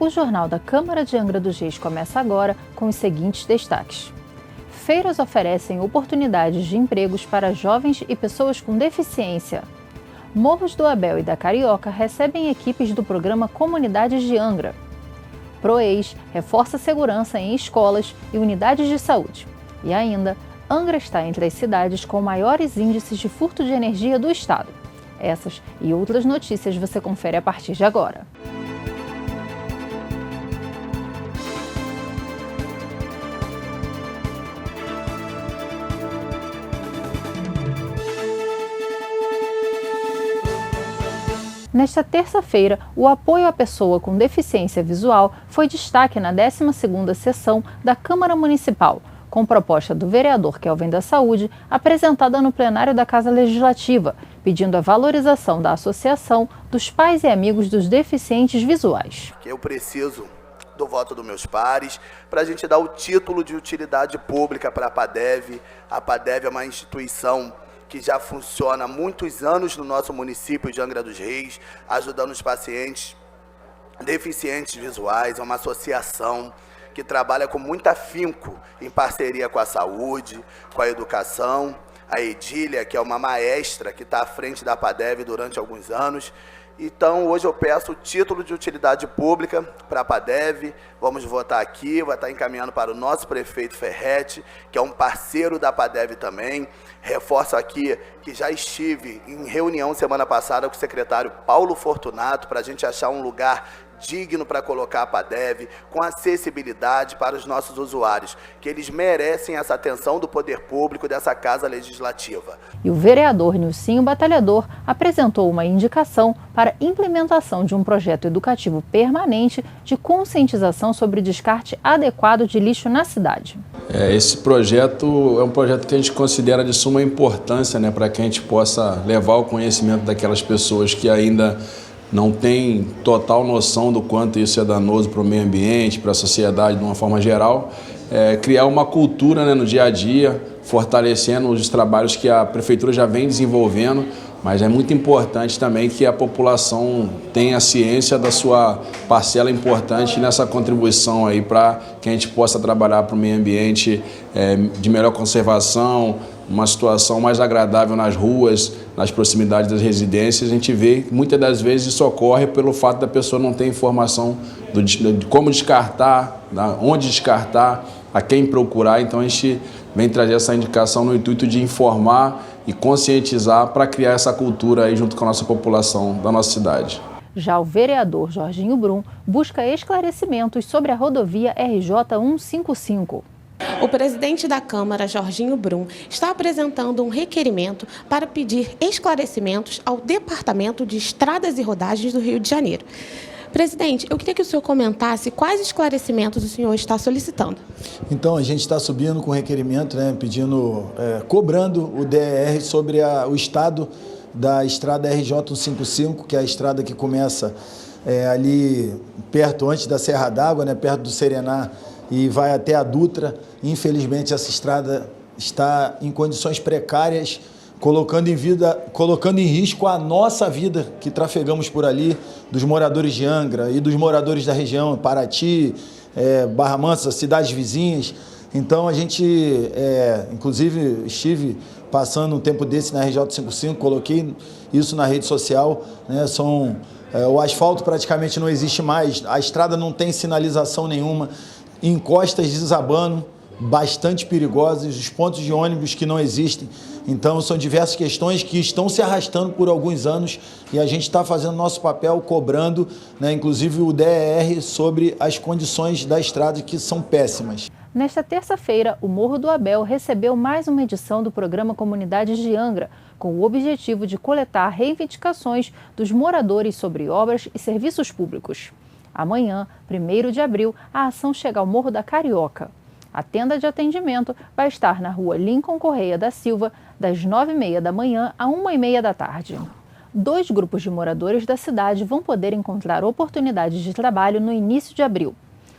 O Jornal da Câmara de Angra dos Reis começa agora com os seguintes destaques. Feiras oferecem oportunidades de empregos para jovens e pessoas com deficiência. Morros do Abel e da Carioca recebem equipes do programa Comunidades de Angra. Proeis reforça a segurança em escolas e unidades de saúde. E ainda, Angra está entre as cidades com maiores índices de furto de energia do estado. Essas e outras notícias você confere a partir de agora. Nesta terça-feira, o apoio à pessoa com deficiência visual foi destaque na 12ª sessão da Câmara Municipal, com proposta do vereador Kelvin da Saúde, apresentada no plenário da Casa Legislativa, pedindo a valorização da Associação dos Pais e Amigos dos Deficientes Visuais. Eu preciso do voto dos meus pares para a gente dar o título de utilidade pública para a PADEV. A PADEV é uma instituição que já funciona há muitos anos no nosso município de Angra dos Reis, ajudando os pacientes deficientes visuais. É uma associação que trabalha com muito afinco em parceria com a saúde, com a educação. A Edília, que é uma maestra que está à frente da PADEV durante alguns anos. Então, hoje eu peço o título de utilidade pública para a PADEV. Vamos votar aqui, vai estar encaminhando para o nosso prefeito Ferretti, que é um parceiro da PADEV também. Reforço aqui que já estive em reunião semana passada com o secretário Paulo Fortunato para a gente achar um lugar digno para colocar a PADEV, com acessibilidade para os nossos usuários, que eles merecem essa atenção do poder público dessa Casa Legislativa. E o vereador Nilcinho Batalhador apresentou uma indicação para implementação de um projeto educativo permanente de conscientização sobre o descarte adequado de lixo na cidade. Esse projeto é um projeto que a gente considera de suma importância, para que a gente possa levar o conhecimento daquelas pessoas que ainda não tem total noção do quanto isso é danoso para o meio ambiente, para a sociedade de uma forma geral, criar uma cultura no dia a dia, fortalecendo os trabalhos que a Prefeitura já vem desenvolvendo, mas é muito importante também que a população tenha ciência da sua parcela importante nessa contribuição aí para que a gente possa trabalhar para o meio ambiente de melhor conservação, uma situação mais agradável nas ruas, nas proximidades das residências. A gente vê que muitas das vezes isso ocorre pelo fato da pessoa não ter informação de como descartar, onde descartar, a quem procurar. Então a gente vem trazer essa indicação no intuito de informar e conscientizar para criar essa cultura aí junto com a nossa população da nossa cidade. Já o vereador Jorginho Brum busca esclarecimentos sobre a rodovia RJ 155. O presidente da Câmara, Jorginho Brum, está apresentando um requerimento para pedir esclarecimentos ao Departamento de Estradas e Rodagens do Rio de Janeiro. Presidente, eu queria que o senhor comentasse quais esclarecimentos o senhor está solicitando. Então, a gente está subindo com requerimento, pedindo, cobrando o DER sobre o estado da estrada RJ 155, que é a estrada que começa ali perto, antes da Serra d'Água, perto do Serená, e vai até a Dutra. Infelizmente, essa estrada está em condições precárias, colocando em risco a nossa vida que trafegamos por ali, dos moradores de Angra e dos moradores da região, Paraty, Barra Mansa, cidades vizinhas. Então, a gente, inclusive, estive passando um tempo desse na RJ 155, coloquei isso na rede social, o asfalto praticamente não existe mais, a estrada não tem sinalização nenhuma, encostas desabando, bastante perigosas, os pontos de ônibus que não existem. Então, são diversas questões que estão se arrastando por alguns anos e a gente está fazendo nosso papel, cobrando, inclusive o DER, sobre as condições da estrada, que são péssimas. Nesta terça-feira, o Morro do Abel recebeu mais uma edição do programa Comunidades de Angra, com o objetivo de coletar reivindicações dos moradores sobre obras e serviços públicos. Amanhã, 1º de abril, a ação chega ao Morro da Carioca. A tenda de atendimento vai estar na rua Lincoln Correia da Silva, das 9h30 da manhã a 1h30 da tarde. 2 grupos de moradores da cidade vão poder encontrar oportunidades de trabalho no início de abril.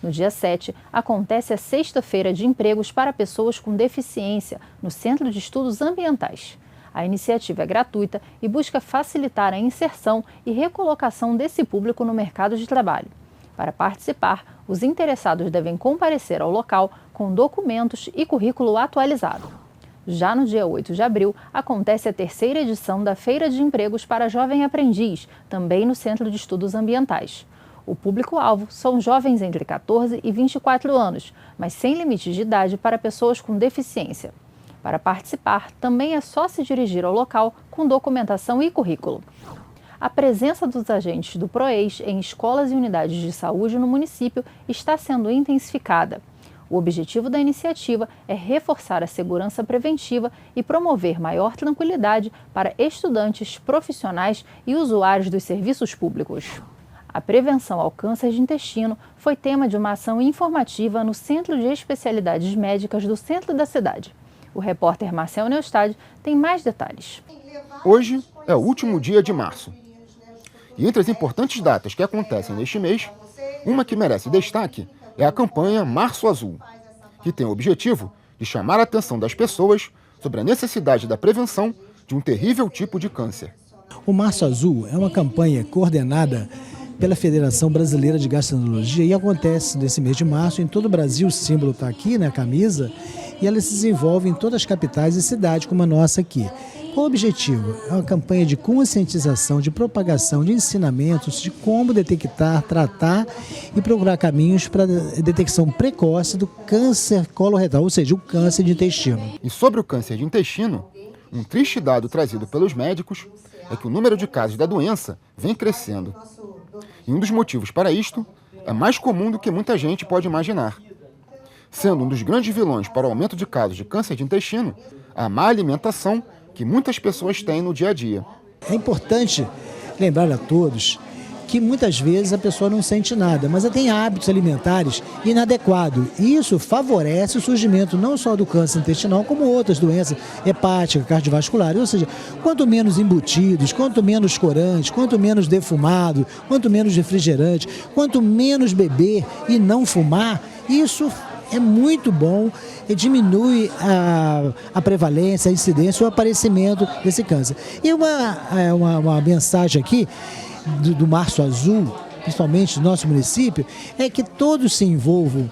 No dia 7, acontece a Sexta-feira de Empregos para Pessoas com Deficiência, no Centro de Estudos Ambientais. A iniciativa é gratuita e busca facilitar a inserção e recolocação desse público no mercado de trabalho. Para participar, os interessados devem comparecer ao local com documentos e currículo atualizado. Já no dia 8 de abril, acontece a terceira edição da Feira de Empregos para Jovem Aprendiz, também no Centro de Estudos Ambientais. O público-alvo são jovens entre 14 e 24 anos, mas sem limite de idade para pessoas com deficiência. Para participar, também é só se dirigir ao local com documentação e currículo. A presença dos agentes do PROES em escolas e unidades de saúde no município está sendo intensificada. O objetivo da iniciativa é reforçar a segurança preventiva e promover maior tranquilidade para estudantes, profissionais e usuários dos serviços públicos. A prevenção ao câncer de intestino foi tema de uma ação informativa no Centro de Especialidades Médicas do centro da cidade. O repórter Marcel Neustad tem mais detalhes. Hoje é o último dia de março. E entre as importantes datas que acontecem neste mês, uma que merece destaque é a campanha Março Azul, que tem o objetivo de chamar a atenção das pessoas sobre a necessidade da prevenção de um terrível tipo de câncer. O Março Azul é uma campanha coordenada pela Federação Brasileira de Gastroenterologia e acontece nesse mês de março em todo o Brasil. O símbolo está aqui na camisa e ela se desenvolve em todas as capitais e cidades como a nossa aqui. Qual o objetivo? É uma campanha de conscientização, de propagação, de ensinamentos de como detectar, tratar e procurar caminhos para a detecção precoce do câncer coloretal, ou seja, o câncer de intestino. E sobre o câncer de intestino, um triste dado trazido pelos médicos é que o número de casos da doença vem crescendo. E um dos motivos para isto é mais comum do que muita gente pode imaginar. Sendo um dos grandes vilões para o aumento de casos de câncer de intestino, a má alimentação que muitas pessoas têm no dia a dia. É importante lembrar a todos que muitas vezes a pessoa não sente nada, mas ela tem hábitos alimentares inadequados. E isso favorece o surgimento não só do câncer intestinal, como outras doenças hepáticas, cardiovasculares. Ou seja, quanto menos embutidos, quanto menos corantes, quanto menos defumado, quanto menos refrigerante, quanto menos beber e não fumar, isso é muito bom e diminui a prevalência, a incidência, o aparecimento desse câncer. E uma mensagem aqui do Março Azul, principalmente do nosso município, é que todos se envolvam,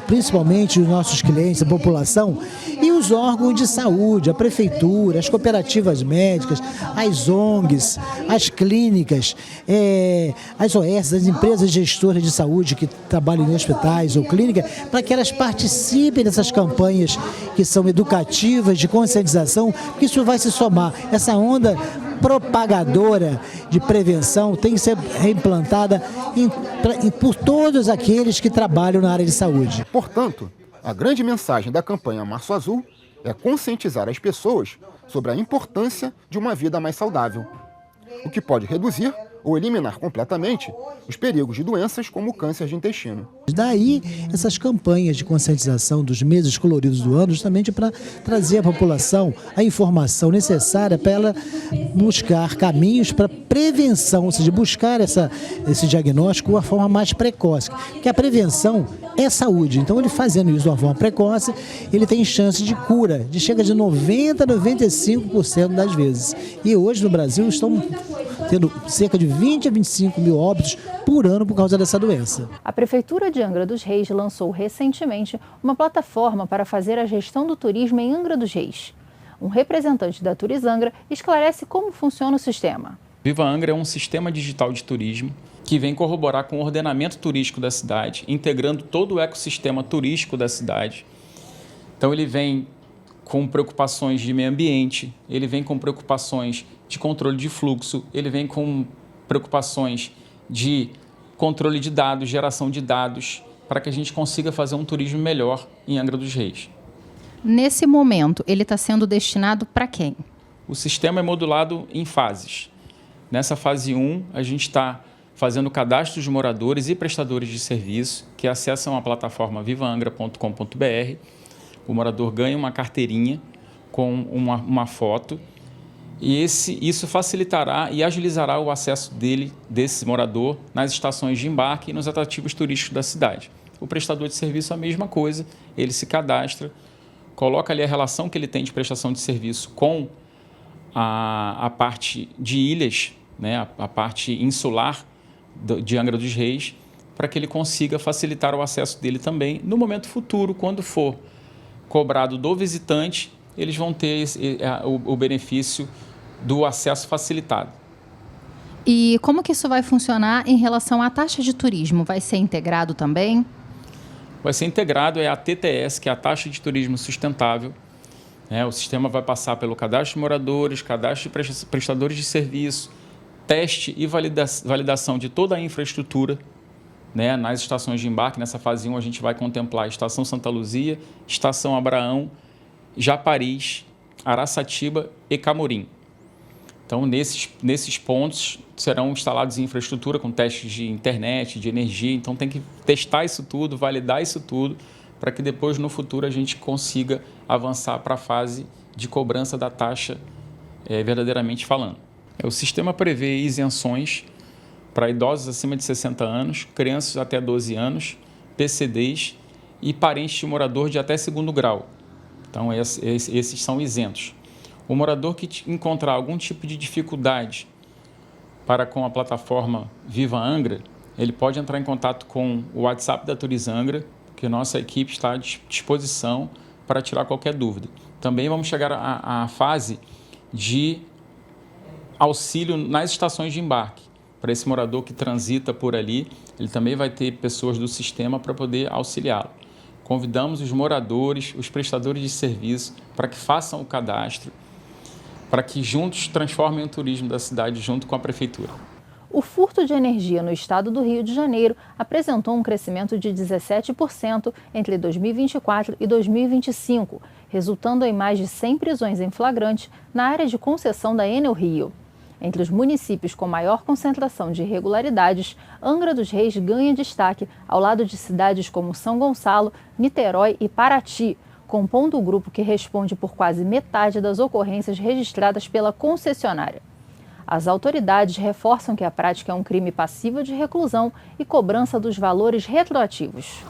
principalmente os nossos clientes, a população, e os órgãos de saúde, a prefeitura, as cooperativas médicas, as ONGs, as clínicas, as OS, as empresas gestoras de saúde que trabalham em hospitais ou clínicas, para que elas participem dessas campanhas que são educativas, de conscientização, porque isso vai se somar. Essa onda propagadora de prevenção tem que ser reimplantada por todos aqueles que trabalham na área de saúde. Portanto, a grande mensagem da campanha Março Azul é conscientizar as pessoas sobre a importância de uma vida mais saudável, o que pode reduzir ou eliminar completamente os perigos de doenças como o câncer de intestino. Daí essas campanhas de conscientização dos meses coloridos do ano, justamente para trazer à população a informação necessária para ela buscar caminhos para prevenção, ou seja, buscar esse diagnóstico de uma forma mais precoce. Porque a prevenção é saúde, então ele fazendo isso de uma forma precoce, ele tem chance de cura, de chega de 90% a 95% das vezes. E hoje no Brasil estão tendo cerca de 20 a 25 mil óbitos por ano por causa dessa doença. A Prefeitura de Angra dos Reis lançou recentemente uma plataforma para fazer a gestão do turismo em Angra dos Reis. Um representante da Turizangra esclarece como funciona o sistema. Viva Angra é um sistema digital de turismo que vem corroborar com o ordenamento turístico da cidade, integrando todo o ecossistema turístico da cidade. Então ele vem com preocupações de meio ambiente, ele vem com preocupações de controle de fluxo, ele vem com preocupações de controle de dados, geração de dados, para que a gente consiga fazer um turismo melhor em Angra dos Reis. Nesse momento, ele está sendo destinado para quem? O sistema é modulado em fases. Nessa fase 1, a gente está fazendo o cadastro de moradores e prestadores de serviço que acessam a plataforma vivaangra.com.br. O morador ganha uma carteirinha com uma foto e isso facilitará e agilizará o acesso desse morador nas estações de embarque e nos atrativos turísticos da cidade. O prestador de serviço é a mesma coisa, ele se cadastra, coloca ali a relação que ele tem de prestação de serviço com a parte de ilhas, né, a parte insular de Angra dos Reis, para que ele consiga facilitar o acesso dele também. No momento futuro, quando for cobrado do visitante, eles vão ter o benefício do acesso facilitado. E como que isso vai funcionar em relação à taxa de turismo? Vai ser integrado também? Vai ser integrado a TTS, que é a taxa de turismo sustentável. O sistema vai passar pelo cadastro de moradores, cadastro de prestadores de serviço, teste e validação de toda a infraestrutura. Nas estações de embarque, nessa fase 1, a gente vai contemplar a Estação Santa Luzia, Estação Abraão, Japaris, Araçatiba e Camorim. Então, nesses pontos, serão instalados infraestrutura com testes de internet, de energia. Então, tem que testar isso tudo, validar isso tudo, para que depois, no futuro, a gente consiga avançar para a fase de cobrança da taxa, verdadeiramente falando. O sistema prevê isenções para idosos acima de 60 anos, crianças até 12 anos, PCDs e parentes de morador de até 2º grau. Então, esses são isentos. O morador que encontrar algum tipo de dificuldade com a plataforma Viva Angra, ele pode entrar em contato com o WhatsApp da Turizangra, que nossa equipe está à disposição para tirar qualquer dúvida. Também vamos chegar à fase de auxílio nas estações de embarque. Para esse morador que transita por ali, ele também vai ter pessoas do sistema para poder auxiliá-lo. Convidamos os moradores, os prestadores de serviço, para que façam o cadastro, para que juntos transformem o turismo da cidade junto com a Prefeitura. O furto de energia no estado do Rio de Janeiro apresentou um crescimento de 17% entre 2024 e 2025, resultando em mais de 100 prisões em flagrante na área de concessão da Enel Rio. Entre os municípios com maior concentração de irregularidades, Angra dos Reis ganha destaque ao lado de cidades como São Gonçalo, Niterói e Paraty, compondo o grupo que responde por quase metade das ocorrências registradas pela concessionária. As autoridades reforçam que a prática é um crime passível de reclusão e cobrança dos valores retroativos.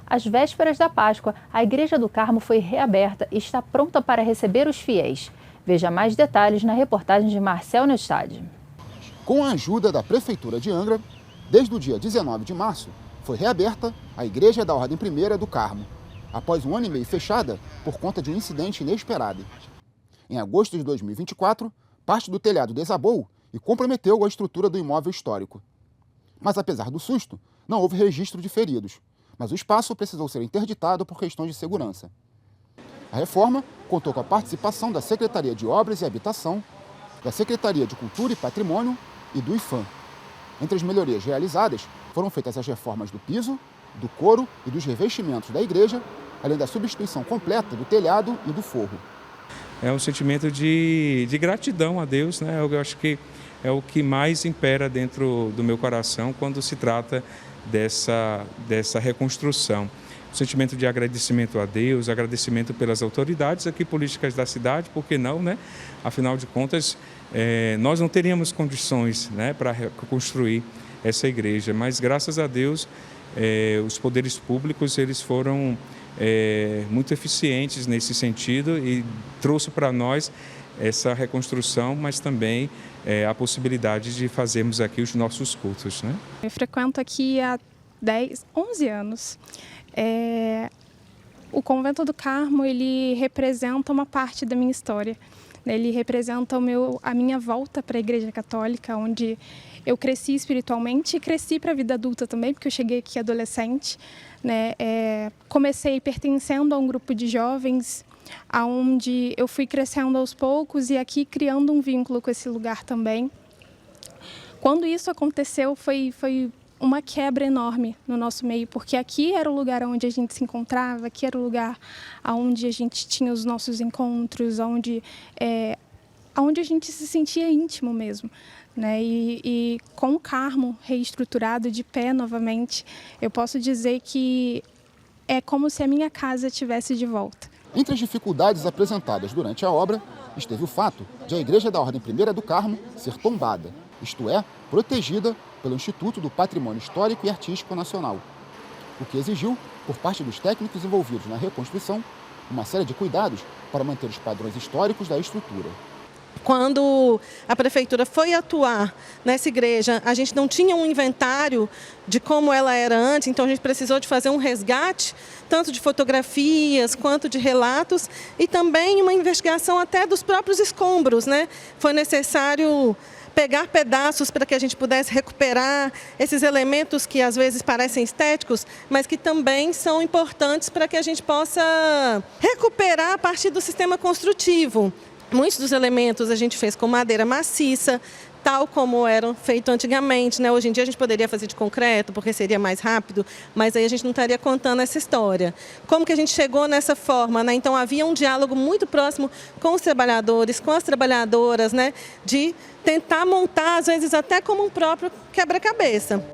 Às vésperas da Páscoa, a Igreja do Carmo foi reaberta e está pronta para receber os fiéis. Veja mais detalhes na reportagem de Marcel Neustad. Com a ajuda da Prefeitura de Angra, desde o dia 19 de março, foi reaberta a Igreja da Ordem Primeira do Carmo, após 1 ano e meio fechada por conta de um incidente inesperado. Em agosto de 2024, parte do telhado desabou e comprometeu a estrutura do imóvel histórico. Mas apesar do susto, não houve registro de feridos, mas o espaço precisou ser interditado por questões de segurança. A reforma contou com a participação da Secretaria de Obras e Habitação, da Secretaria de Cultura e Patrimônio e do IFAM. Entre as melhorias realizadas, foram feitas as reformas do piso, do coro e dos revestimentos da igreja, além da substituição completa do telhado e do forro. É um sentimento de gratidão a Deus, né? Eu acho que é o que mais impera dentro do meu coração quando se trata dessa reconstrução. Um sentimento de agradecimento a Deus, agradecimento pelas autoridades aqui políticas da cidade, por que não, né? Afinal de contas, nós não teríamos condições, né, para reconstruir essa igreja, mas graças a Deus, os poderes públicos eles foram muito eficientes nesse sentido e trouxe para nós essa reconstrução, mas também a possibilidade de fazermos aqui os nossos cultos, né? Eu frequento aqui há 11 anos. O Convento do Carmo, ele representa uma parte da minha história. Ele representa a minha volta para a Igreja Católica, onde eu cresci espiritualmente e cresci para a vida adulta também, porque eu cheguei aqui adolescente, né? Comecei pertencendo a um grupo de jovens, onde eu fui crescendo aos poucos e aqui criando um vínculo com esse lugar também. Quando isso aconteceu, foi uma quebra enorme no nosso meio, porque aqui era o lugar onde a gente se encontrava, aqui era o lugar onde a gente tinha os nossos encontros, onde a gente se sentia íntimo mesmo, né? E com o Carmo reestruturado, de pé novamente, eu posso dizer que é como se a minha casa estivesse de volta. Entre as dificuldades apresentadas durante a obra, esteve o fato de a Igreja da Ordem Primeira do Carmo ser tombada, isto é, protegida pelo Instituto do Patrimônio Histórico e Artístico Nacional, o que exigiu, por parte dos técnicos envolvidos na reconstrução, uma série de cuidados para manter os padrões históricos da estrutura. Quando a prefeitura foi atuar nessa igreja, a gente não tinha um inventário de como ela era antes, então a gente precisou de fazer um resgate, tanto de fotografias quanto de relatos, e também uma investigação até dos próprios escombros, né? Foi necessário pegar pedaços para que a gente pudesse recuperar esses elementos que às vezes parecem estéticos, mas que também são importantes para que a gente possa recuperar a partir do sistema construtivo. Muitos dos elementos a gente fez com madeira maciça, tal como eram feitos antigamente, né? Hoje em dia a gente poderia fazer de concreto, porque seria mais rápido, mas aí a gente não estaria contando essa história. Como que a gente chegou nessa forma, né? Então havia um diálogo muito próximo com os trabalhadores, com as trabalhadoras, né? De tentar montar, às vezes até como um próprio quebra-cabeça.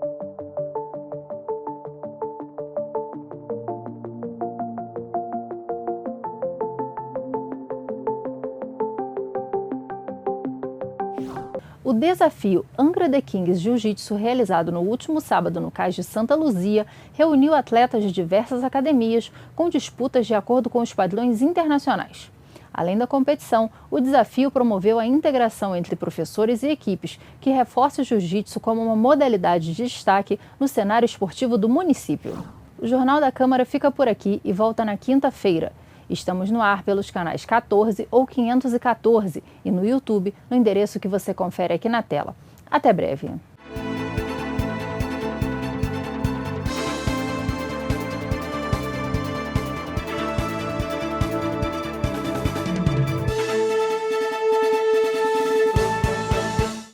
O desafio Angra the Kings Jiu-Jitsu, realizado no último sábado no Cais de Santa Luzia, reuniu atletas de diversas academias com disputas de acordo com os padrões internacionais. Além da competição, o desafio promoveu a integração entre professores e equipes, que reforça o jiu-jitsu como uma modalidade de destaque no cenário esportivo do município. O Jornal da Câmara fica por aqui e volta na quinta-feira. Estamos no ar pelos canais 14 ou 514 e no YouTube, no endereço que você confere aqui na tela. Até breve!